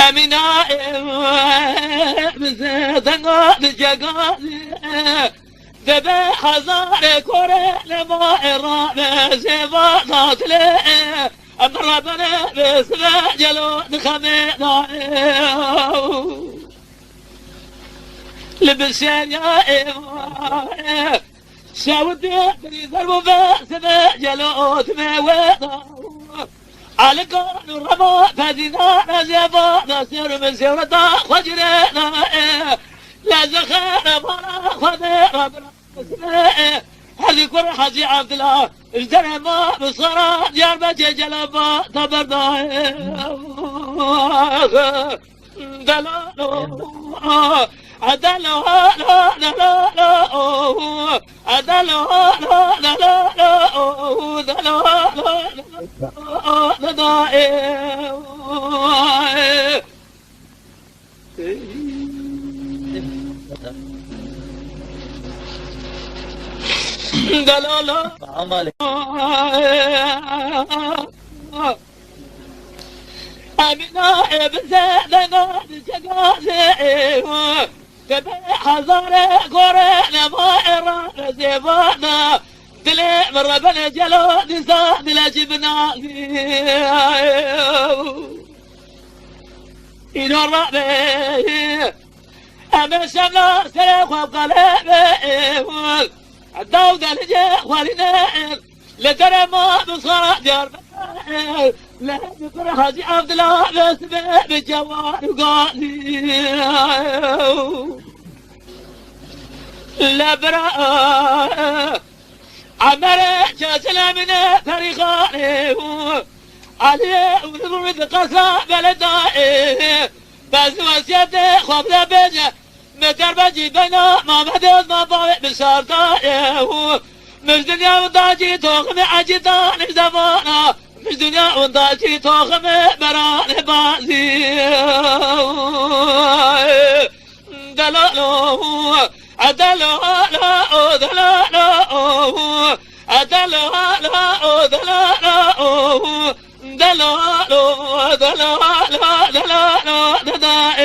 أمينة بزدنا بجعالي ذبح حزار كورة لما إرادة زبا ناطلة أمر ربنا بسبع جلو نخمينا لبسين يا سعودي بريد الوفاء سبع جلو تموينا على قانون الربا فدينا نزيبا نسير من سيرتا خجرنا لا زخير مرا خذ ربنا هذه كرة حجي عبد الله ازدرى ما بصرا جربة جلبا تبرنا دلالو عدلو لا لا لا عدلو لا لا لا دلو لا دلالو أمينة بزادنا بجقازي تبع حزارة قرينا ما إرادة زيبانا دلي من ربنا جلو نساء دلا جبنا إنو الرابي أمي شمنا سرق وقلبي الدودة لجي والنا لترى ما بصرا جرب لا بكره حاجي عبد الله بس بجوار قالي لا برا عمر جاسل من فريقاني علي ونضرب قصا بلدائي بس وسيته خبر بيجه متر بجي بنا ما مدد ما ضايع بشارتاي مش دنيا وداجي توخم عجيتان زمانا مش دنيا وداجي توخم بران بازي دلالو عدلو لا دلالو عدلو لا دلالو دلالو دلالو دلالو